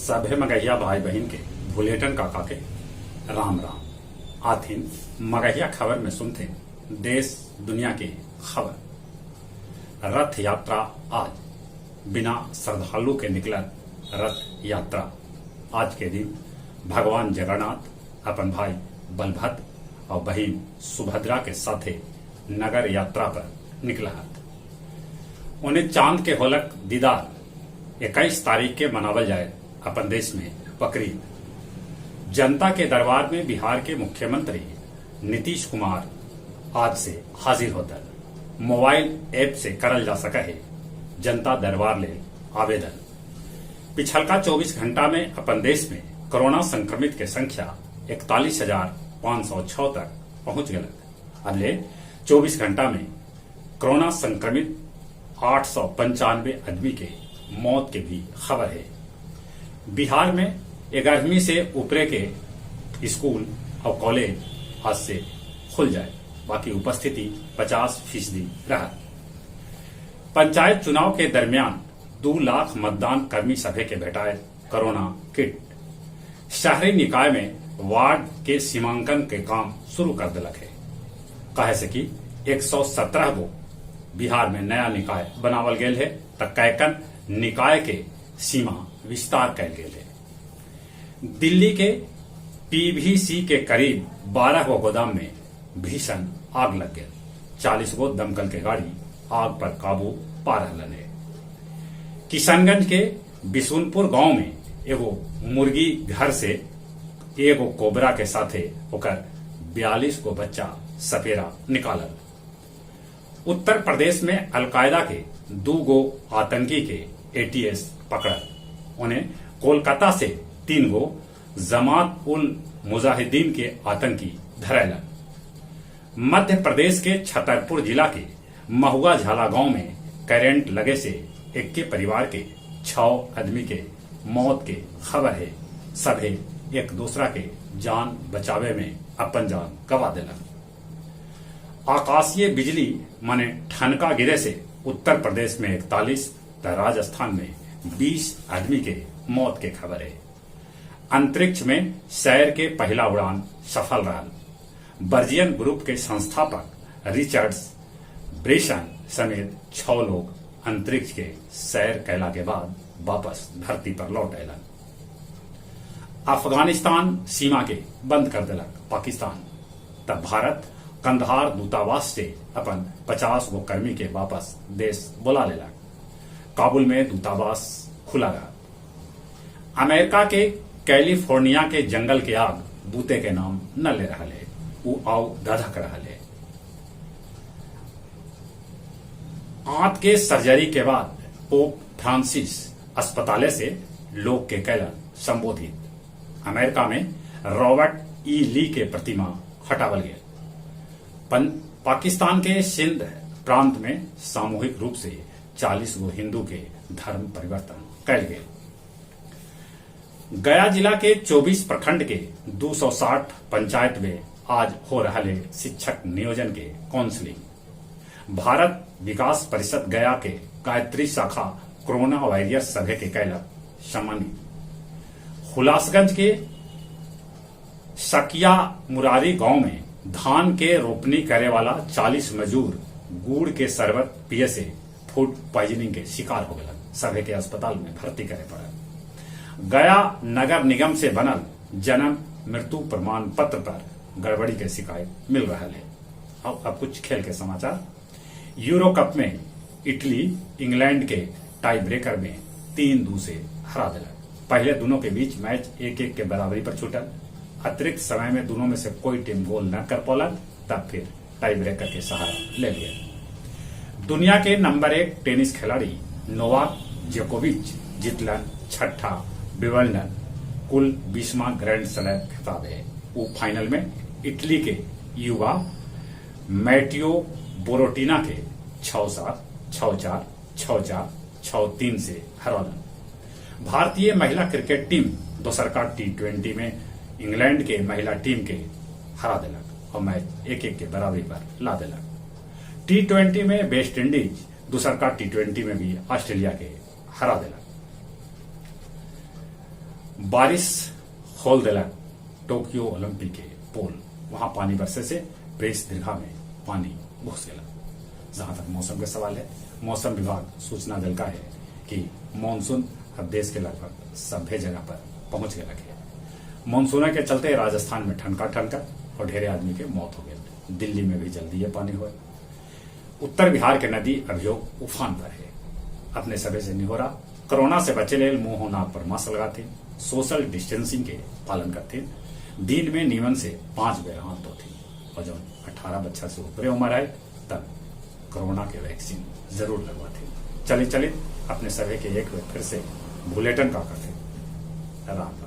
सभे मगहिया भाई बहन के भुलेटन काका के राम राम। आथिन मगहिया खबर में सुनते देश दुनिया की खबर। रथ यात्रा आज बिना श्रद्धालु के निकलत रथ यात्रा। आज के दिन भगवान जगन्नाथ अपन भाई बलभद्र और बहन सुभद्रा के साथे नगर यात्रा पर निकला। उन्हें चांद के होलक दीदार 21 तारीख के मनावल जाए अपन देश में बकरीद। जनता के दरबार में बिहार के मुख्यमंत्री नीतीश कुमार आज से हाजिर होता। मोबाइल ऐप से करल जा सका है जनता दरबार ले आवेदन। पिछलका 24 घंटा में अपन देश में कोरोना संक्रमित के संख्या 41,506 तक पहुंच गलत। अगले 24 घंटा में कोरोना संक्रमित 895 आदमी के मौत के भी खबर है। बिहार में 11वीं से ऊपरे के स्कूल और कॉलेज आज से खुल जाए, बाकी उपस्थिति 50% रहा। पंचायत चुनाव के दरमियान 2 लाख मतदान कर्मी सभे के भेटाए कोरोना किट। शहरी निकाय में वार्ड के सीमांकन के काम शुरू कर दिलक है। कहे से कि 117 गो बिहार में नया निकाय बनावल गेल है, त कैकन निकाय के सीमा विस्तार कैल गेल है। दिल्ली के पीवीसी के करीब 12 गो गोदाम में भीषण आग लग गई। 40 गो दमकल के गाड़ी आग पर काबू पा रहलन है। किशनगंज के बिशुनपुर गांव में एगो मुर्गी घर से एगो कोबरा के साथे होकर 42 गो बच्चा सपेरा निकालल। उत्तर प्रदेश में अलकायदा के 2 गो आतंकी के एटीएस पकड़ल। उन्हें कोलकाता से 3 गो जमात उल मुजाहिदीन के आतंकी धरैलन। मध्य प्रदेश के छतरपुर जिला के महुआ झाला गांव में करंट लगे से एक के परिवार के 6 आदमी के मौत के खबर है। सभे एक दूसरा के जान बचावे में अपन जान गवा दिलक। आकाशीय बिजली माने ठनका गिरे से उत्तर प्रदेश में 41 तो राजस्थान में 20 आदमी के मौत के खबर है। अंतरिक्ष में सैर के पहला उड़ान सफल रहा। वर्जियन ग्रुप के संस्थापक रिचर्ड्स ब्रेसन समेत 6 लोग अंतरिक्ष के सैर कैला के बाद वापस धरती पर लौट अलन। अफगानिस्तान सीमा के बंद कर दिलक पाकिस्तान। तब भारत कंधार दूतावास से अपन 50 गो कर्मी के वापस देश बुला लेलक। काबुल में दूतावास खुला रहा। अमेरिका के कैलिफोर्निया के जंगल के आग बूते के नाम न ले रहा है, वो आव धधक रहा है। आंत के सर्जरी के बाद पोप फ्रांसिस अस्पताले से लोग के कैलन संबोधित। अमेरिका में रॉबर्ट ई ली के प्रतिमा हटावल गया। पाकिस्तान के सिंध प्रांत में सामूहिक रूप से 40 गो हिंदू के धर्म परिवर्तन कैल गए। गया जिला के 24 प्रखंड के 260 पंचायत में आज हो रहा है शिक्षक नियोजन के काउंसलिंग। भारत विकास परिषद गया के गायत्री शाखा कोरोना वायरस सभे के कैलक सम्मानित। हुलासगंज के सकिया मुरारी गांव में धान के रोपनी करे वाला 40 मजदूर गुड़ के शरबत पिए से फूड पॉइजनिंग के शिकार हो गए। सभे के अस्पताल में भर्ती करे पड़े। गया नगर निगम से बनल जन्म मृत्यु प्रमाण पत्र पर गड़बड़ी के शिकायत मिल रहा है। अब कुछ खेल के समाचार। यूरो कप में इटली इंग्लैंड के टाई ब्रेकर में 3-2 से हरा दिला। पहले दोनों के बीच मैच 1-1 के बराबरी पर छूटल। अतिरिक्त समय में दोनों में से कोई टीम गोल न कर पौलन, तब फिर टाई ब्रेकर के सहारा ले लिया। दुनिया के नंबर 1 टेनिस खिलाड़ी नोवाक जोकोविच जीतलन 6ठा विंबलडन कुल 20वां ग्रैंड स्लैम खिताब है। वो फाइनल में इटली के युवा मैटियो बोरोटिना के 6-7, 6-4, 6-4, 6-3 से हरौलन। भारतीय महिला क्रिकेट टीम दोसरका T20 में इंग्लैंड के महिला टीम के हरा दिलक और मैच 1-1 के बराबरी पर ला दिलक। T20 में वेस्ट इंडीज दूसरका T20 में भी ऑस्ट्रेलिया के हरा दिलक। बारिश खोल दिला टोक्यो ओलंपिक के पोल, वहां पानी बरसे से प्रेस दीर्घा में पानी घुस गया। जहां तक मौसम का सवाल है, मौसम विभाग सूचना दिलका है कि मानसून अब देश के लगभग सभ्य जगह पर पहुंच गया है। मानसून के चलते राजस्थान में ठनका और ढेरे आदमी के मौत हो गए। दिल्ली में भी जल्दी ये पानी हुआ। उत्तर बिहार के नदी अभियोग उफान पर है। अपने सभी से निहोरा, कोरोना से बचे ले मुंह नाक पर मास्क लगाते, सोशल डिस्टेंसिंग के पालन करते, दिन में नियमन से 5 बेर हाथ धोते और जब 18 बच्चा से ऊपर उम्र आए तब कोरोना के वैक्सीन जरूर लगवाते। चलित अपने सभी के एक बार फिर से बुलेटिन का करते। राम राम।